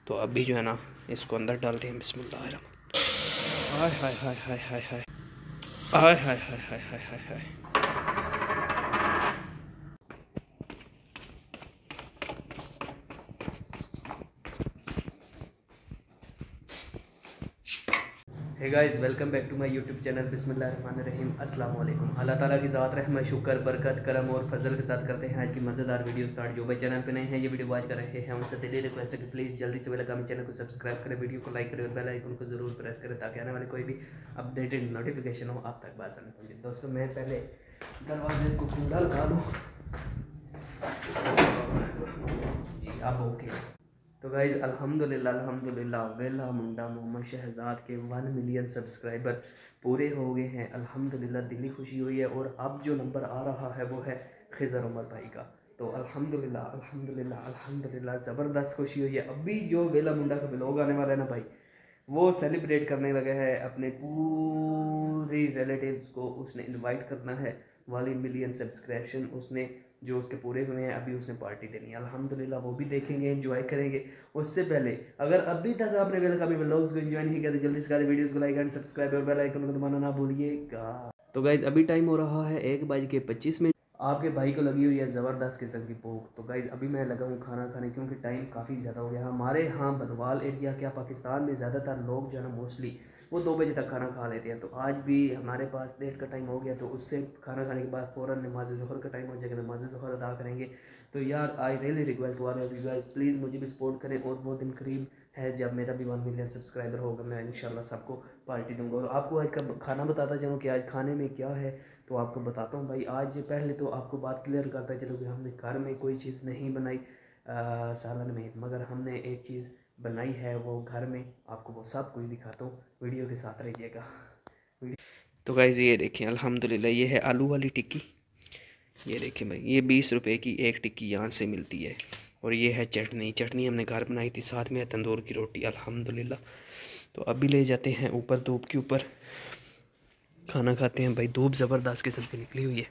तो अभी जो है ना इसको अंदर डालते हैं। बिस्मिल्लाह। Hi hi hi hi hi hi hi hi hi hi hi hi hi. Hey guys, welcome back to my YouTube channel बिस्मिल्लाहिर्रहमानिर्रहीम। अस्सलाम वालेकुम। अल्लाह ताला की ज़ात रहमत शुक्र बरकत करम और फजल के साथ करते हैं आज की मज़ेदार वीडियो स्टार्ट। जो भाई चैनल पे नए हैं ये वीडियो वॉच कर रहे हैं उनसे दिली रिक्वेस्ट है कि प्लीज़ जल्दी से पहले चैनल को सब्सक्राइब करें, वीडियो को लाइक करें और बेल आइकन को ज़रूर प्रेस करें ताकि आने वाले कोई भी अपडेटेड नोटिफिकेशन हो आप तक बासानी पहुँचे। दोस्तों मैं पहले दरवाजे को कुंडा लगा दूँ जी। अब ओके। तो गाइज़ अल्हम्दुलिल्लाह वेला मुंडा मोहम्मद शहजाद के 1 मिलियन सब्सक्राइबर पूरे हो गए हैं। अल्हम्दुलिल्लाह दिली खुशी हुई है। और अब जो नंबर आ रहा है वो है खिज़र उमर भाई का। तो अल्हम्दुलिल्लाह ज़बरदस्त खुशी हुई है। अभी जो वेला मुंडा का व्लॉग आने वाला है ना भाई, वो सेलिब्रेट करने लगे हैं। अपने पूरी रिलेटिव्स को उसने इनवाइट करना है। 1 मिलियन सब्सक्रिप्शन उसने जो उसके पूरे हुए हैं, अभी उसने पार्टी देनी है। अल्हम्दुलिल्लाह वो भी देखेंगे, एंजॉय करेंगे। उससे पहले अगर अभी तक आपने वेलकम कभी व्लॉग्स को एंजॉय नहीं किया तो जल्दी से सारे वीडियोस को लाइक एंड सब्सक्राइब और बेल आइकन को दबाना ना भूलिएगा। तो गाइज अभी टाइम हो रहा है 1:25। आपके भाई को लगी हुई है ज़बरदस्त किस्म की भूख। तो गाइज़ अभी मैं लगा हूँ खाना खाने क्योंकि टाइम काफ़ी ज़्यादा हो गया। हमारे यहाँ बनवाल एरिया क्या पाकिस्तान में ज़्यादातर लोग जो है ना मोस्टली वो 2 बजे तक खाना खा लेते हैं। तो आज भी हमारे पास डेट का टाइम हो गया, तो उससे खाना खाने के बाद फ़ौरन नमाज ज़ोहर का टाइम हो जाएगा, नमाज ज़ोहर अदा करेंगे। तो यार I really request to all of you guys, please मुझे भी सपोर्ट करें। और वो दिन करीब है जब मेरा भी 1 मिलियन सब्सक्राइबर होगा, मैं इंशाल्लाह सबको पार्टी दूंगा। और आपको आज का खाना बताता चलूँ कि आज खाने में क्या है, तो आपको बताता हूँ भाई। आज पहले तो आपको बात क्लियर करता चलो कि हमने घर में कोई चीज़ नहीं बनाई सालन में, मगर हमने एक चीज़ बनाई है वो घर में। आपको वो सब कुछ दिखाता हूँ, वीडियो के साथ रहिएगा। तो गाइज़ ये देखें अल्हम्दुलिल्लाह, ये है आलू वाली टिक्की। ये देखें भाई, ये 20 रुपए की एक टिक्की यहाँ से मिलती है। और ये है चटनी, चटनी हमने घर बनाई थी, साथ में है तंदूर की रोटी अल्हम्दुलिल्लाह। तो अभी ले जाते हैं ऊपर, धूप के ऊपर खाना खाते हैं भाई। धूप ज़बरदस्त किस्म की निकली हुई है।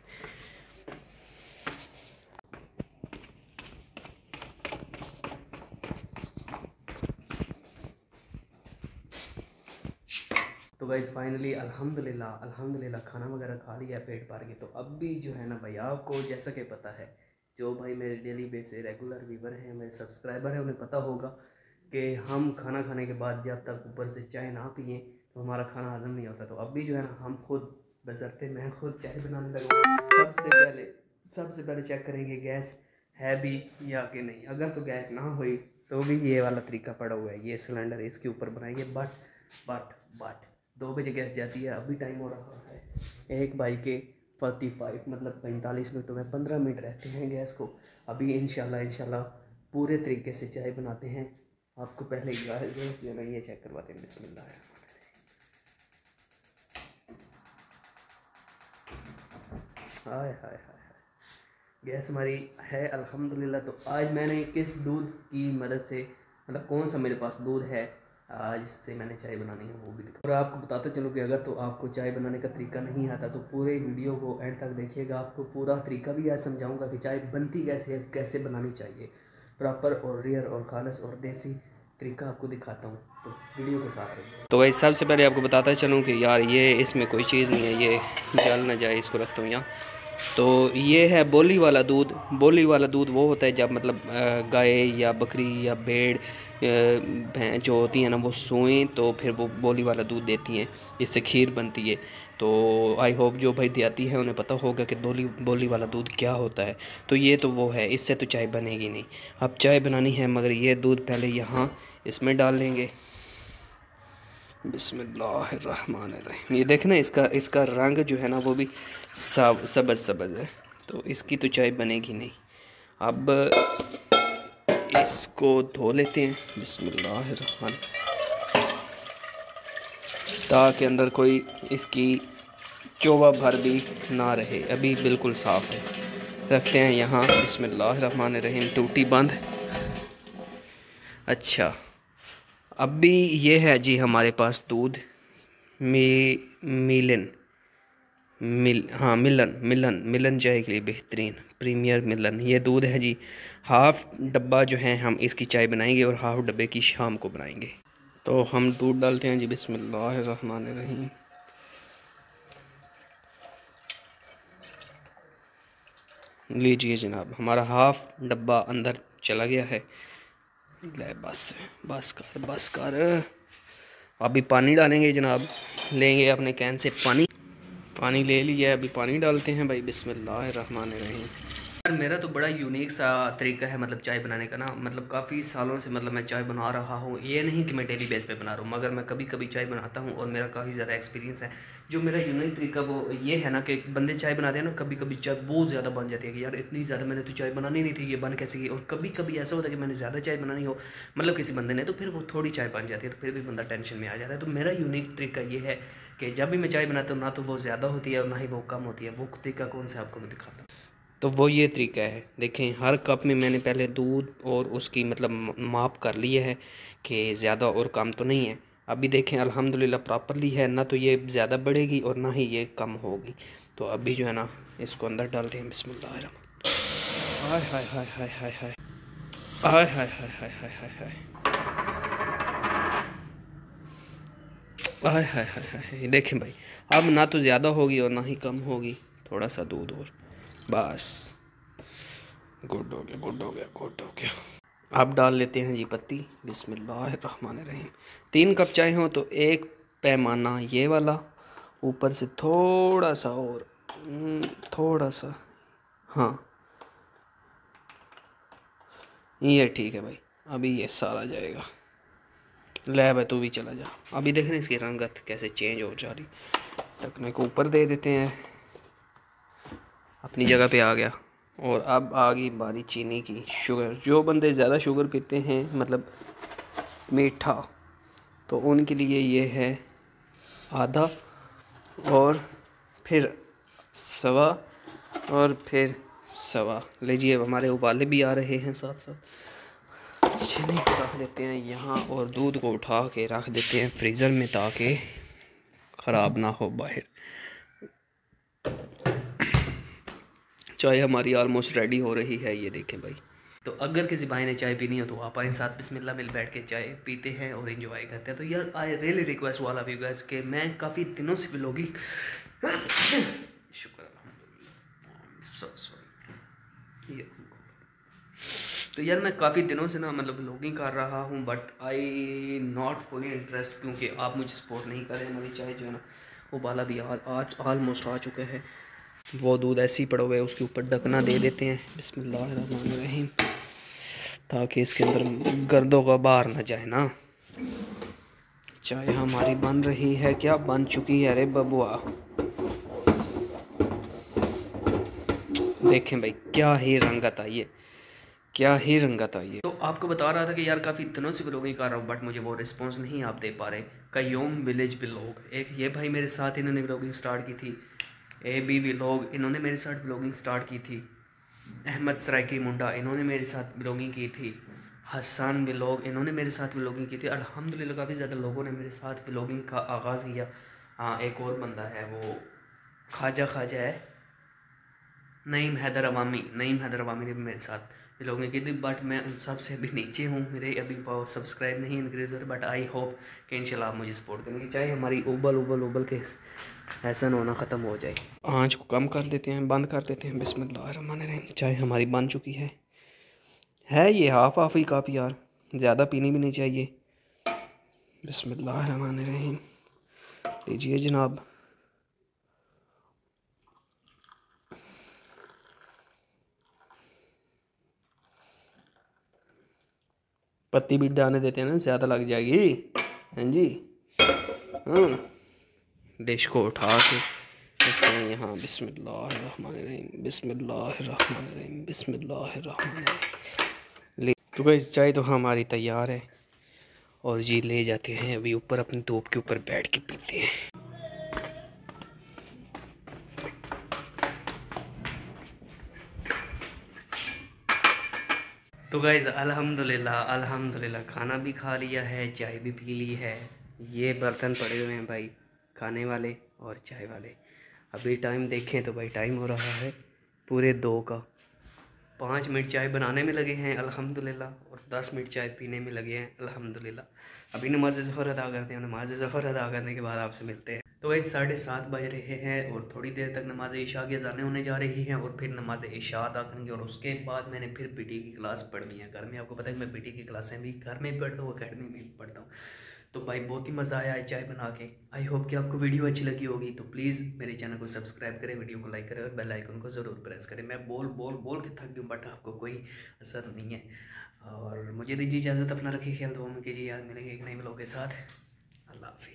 तो गाइज़ फाइनली अल्हम्दुलिल्लाह खाना वगैरह खा लिया, पेट भर गए। तो अब भी जो है ना भाई, आपको जैसा कि पता है, जो भाई मेरे डेली बेस से रेगुलर व्यूवर हैं, मेरे सब्सक्राइबर हैं, उन्हें पता होगा कि हम खाना खाने के बाद जब तक ऊपर से चाय ना पिए तो हमारा खाना हज़म नहीं होता। तो अब भी जो है ना हम खुद बशर्ते मैं खुद चाय बनाने लगा। सबसे पहले चेक करेंगे गैस है भी या कि नहीं। अगर तो गैस ना हुई तो भी ये वाला तरीका पड़ा हुआ है, ये सिलेंडर इसके ऊपर बनाएंगे। बट 2 बजे गैस जाती है। अभी टाइम हो रहा है 1:45, मतलब 45 मिनटों में 15 मिनट रहते हैं गैस को। अभी इंशाल्लाह पूरे तरीके से चाय बनाते हैं। आपको पहले गैस जो है ना ये चेक करवाते हैं। बिस्मिल्लाह। हाय हाय हाय, गैस हमारी है अल्हम्दुलिल्लाह। तो आज मैंने किस दूध की मदद से, मतलब कौन सा मेरे पास दूध है जिससे मैंने चाय बनानी है वो भी दिखा। और आपको बताते चलो कि अगर तो आपको चाय बनाने का तरीका नहीं आता तो पूरे वीडियो को एंड तक देखिएगा। आपको पूरा तरीका भी आज समझाऊंगा कि चाय बनती कैसे है, कैसे बनानी चाहिए प्रॉपर और रियल और खालिस और देसी तरीका आपको दिखाता हूँ। तो वीडियो के साथ रहिए। तो भाई सबसे पहले आपको बताता चलूँ कि यार ये इसमें कोई चीज़ नहीं है, ये जल ना जाए, इसको रखता हूँ यहाँ। तो ये है बोली वाला दूध। बोली वाला दूध वो होता है जब मतलब गाय या बकरी या भेड़ भैंस जो होती हैं ना वो सोएं तो फिर वो बोली वाला दूध देती हैं, इससे खीर बनती है। तो आई होप जो भाई देती है उन्हें पता होगा कि बोली वाला दूध क्या होता है। तो ये तो वो है, इससे तो चाय बनेगी नहीं। अब चाय बनानी है मगर ये दूध पहले यहाँ इसमें डाल लेंगे। बिस्मिल्लाहिर्रहमानिर्रहीम। ये देखना इसका रंग जो है ना वो भी सब्ज़ है, तो इसकी तो चाय बनेगी नहीं। अब इसको धो लेते हैं बिस्मिल्लाहिर्रहमान, ताकि अंदर कोई इसकी चोवा भर भी ना रहे। अभी बिल्कुल साफ़ है, रखते हैं यहाँ। बिस्मिल्लाहिर्रहमानिर्रहीम। टूटी बंद। अच्छा, अभी ये है जी हमारे पास दूध मिलन हाँ, मिलन मिलन मिलन चाय के लिए बेहतरीन प्रीमियर मिलन। ये दूध है जी, हाफ़ डब्बा जो है हम इसकी चाय बनाएंगे और हाफ़ डब्बे की शाम को बनाएंगे। तो हम दूध डालते हैं जी, बिस्मिल्लाहिर्रहमानिर्रहीम। लीजिए जनाब, हमारा हाफ़ डब्बा अंदर चला गया है। ले बस बस कर बस कर। अभी पानी डालेंगे जनाब, लेंगे अपने कैन से पानी। पानी ले लिया, अभी पानी डालते हैं भाई, बिस्मिल्लाहिर्रहमानिर्रहीम। यार मेरा तो बड़ा यूनिक सा तरीका है मतलब चाय बनाने का ना, मतलब काफ़ी सालों से मतलब मैं चाय बना रहा हूँ। ये नहीं कि मैं डेली बेस पे बना रहा हूँ, मगर मैं कभी कभी चाय बनाता हूँ और मेरा काफ़ी ज़्यादा एक्सपीरियंस है। जो मेरा यूनिक तरीका वो ये है ना कि बंदे चाय बनाते हैं ना, कभी कभी चाय बहुत ज़्यादा बन जाती है कि यार इतनी ज़्यादा मैंने तो चाय बनानी नहीं थी, ये बन कैसे गई। और कभी कभी ऐसा होता है कि मैंने ज़्यादा चाय बनानी हो मतलब किसी बंदे ने, तो फिर वो थोड़ी चाय बन जाती है, तो फिर भी बंदा टेंशन में आ जाता है। तो मेरा यूनिक तरीका ये है कि जब भी मैं चाय बनाता हूँ ना तो वो ज़्यादा होती है और ना ही वो कम होती है। वो तरीका कौन सा आपको मैं दिखाता हूँ। तो वो ये तरीका है, देखें हर कप में मैंने पहले दूध और उसकी मतलब माप कर लिया है कि ज़्यादा और कम तो नहीं है। अभी देखें अल्हम्दुलिल्लाह प्रॉपरली है ना, तो ये ज़्यादा बढ़ेगी और ना ही ये कम होगी। तो अभी जो है ना इसको अंदर डालते हैं, बिस्मिल्लाह। Hi hi hi hi hi hi hi hi hi hi hi hi hi hi hi hi हाय। देखें भाई, अब ना तो ज़्यादा होगी और ना ही कम होगी, थोड़ा सा दूध और बस। गुड हो गया गुड हो गया गुड हो गया। अब डाल लेते हैं जी पत्ती, बिस्मिल्लाहिर्रहमानिर्रहीम। 3 कप चाय हो तो एक पैमाना ये वाला, ऊपर से थोड़ा सा और थोड़ा सा, हाँ ये ठीक है भाई। अभी ये सारा जाएगा। ले भाई तू भी चला जा। अभी देख रहे हैं इसकी रंगत कैसे चेंज हो जा रही। ढकने को ऊपर दे देते हैं, अपनी जगह पे आ गया। और अब आ गई बारी चीनी की। शुगर, जो बंदे ज़्यादा शुगर पीते हैं मतलब मीठा, तो उनके लिए ये है आधा, और फिर सवा, और फिर सवा। लीजिए अब हमारे उबाले भी आ रहे हैं साथ साथ। चीनी को रख देते हैं यहाँ और दूध को उठा के रख देते हैं फ्रीज़र में ताकि ख़राब ना हो बाहर। चाय हमारी ऑलमोस्ट रेडी हो रही है, ये देखें भाई। तो अगर किसी भाई ने चाय पीनी हो तो आप आए साथ बिस्मिल्लाह मिल बैठ के चाय पीते हैं और एंजॉय करते हैं। तो यार आई रियली रिक्वेस्ट वाला भी गाइस कि मैं काफ़ी दिनों से व्लॉगिंग शुक्र सॉरी। तो यार मैं काफ़ी दिनों से ना मतलब व्लॉगिंग कर रहा हूँ, but I not fully interest, क्योंकि आप मुझे सपोर्ट नहीं कर रहे। मेरी चाय जो है ना उबाला भी आज ऑलमोस्ट आ चुका है। वो दूध ऐसे ही पड़ा हुआ है, उसके ऊपर ढकना दे देते हैं, बिस्मिल्लाहिर्रहमानिर्रहीम, ताकि इसके अंदर गर्दों का बाहर ना जाए ना। चाय हमारी बन रही है, क्या बन चुकी है अरे बबुआ। देखें भाई क्या ही रंगत आई है, क्या ही रंगत आई है। तो आपको बता रहा था कि यार काफ़ी दिनों से व्लॉगिंग कर रहा हूँ, बट मुझे वो रिस्पॉन्स नहीं आप दे पा रहे। कयूम विलेज व्लॉग, एक ये भाई मेरे साथ इन्होंने व्लॉगिंग स्टार्ट की थी। ए बी व्लॉग, इन्होंने मेरे साथ व्लॉगिंग स्टार्ट की थी। अहमद सराइकी मुंडा, इन्होंने मेरे साथ व्लॉगिंग की थी। हसन व्लॉग, इन्होंने मेरे साथ व्लॉगिंग की थी। अल्हम्दुलिल्लाह काफ़ी ज़्यादा लोगों ने मेरे साथ व्लॉगिंग का आगाज़ किया। हाँ एक और बंदा है, वो ख्वाजा है, नईम हैदर अवामी ने भी मेरे साथ व्लॉगिंग की थी। बट मैं उन सब से भी नीचे हूँ, मेरे अभी बहुत सब्सक्राइब नहीं इंक्रीज़ हो रहे। बट आई होप कि इंशाल्लाह आप मुझे सपोर्ट करेंगे, चाहे हमारी उबल के ऐसा होना ख़त्म हो जाए। आँच को कम कर देते हैं, बंद कर देते हैं, बिस्मिल्लाहिर्रहमानिर्रहीम। चाय हमारी बन चुकी है ये हाफ़ हाफ़ ही काफ़ी यार, ज़्यादा पीनी भी नहीं चाहिए। बिस्मिल्लाहिर्रहमानिर्रहीम, लीजिए जनाब। पत्ती भी डालने देते हैं ना, ज़्यादा लग जाएगी। हाँ जी, डिश को उठा के रखते हैं यहाँ, बिस्मिल्लाहिर्रहमानिर्रहीम बिस्मिल्लाहिर्रहमानिर्रहीम बिस्मिल्लाहिर्रहमानिर्रहीम। तो गाइस चाय तो हमारी तैयार है और जी ले जाते हैं अभी ऊपर, अपनी तोप के ऊपर बैठ के पीते हैं। तो गाइस अल्हम्दुलिल्लाह खाना भी खा लिया है, चाय भी पी ली है। ये बर्तन पड़े हुए हैं भाई, खाने वाले और चाय वाले। अभी टाइम देखें तो भाई टाइम हो रहा है पूरे 2 का। 5 मिनट चाय बनाने में लगे हैं अल्हम्दुलिल्लाह, और 10 मिनट चाय पीने में लगे हैं अल्हम्दुलिल्लाह। अभी नमाज ज़फ़र अदा करते हैं, नमाज ज़फ़र अदा करने के बाद आपसे मिलते हैं। तो वही 7:30 बज रहे हैं और थोड़ी देर तक नमाज इशा की अज़ानें होने जा रही हैं और फिर नमाज इशा अदा करेंगे, और उसके बाद मैंने फिर पीटी की क्लास पढ़नी है घर में। आपको पता है मैं पीटी की क्लासें भी घर में पढ़ता हूँ, अकेडमी में भी पढ़ता हूँ। तो भाई बहुत ही मज़ा आया है चाय बना के। आई होप कि आपको वीडियो अच्छी लगी होगी। तो प्लीज़ मेरे चैनल को सब्सक्राइब करें, वीडियो को लाइक करें और बेल आइकन को ज़रूर प्रेस करें। मैं बोल बोल बोल के थक गया बट आपको कोई असर नहीं है। और मुझे दीजिए इजाज़त, अपना रखिए ख्याल, दुआ में कीजिए। याद मिलेंगे एक नए ब्लॉग के साथ। अल्लाह हाफिज़।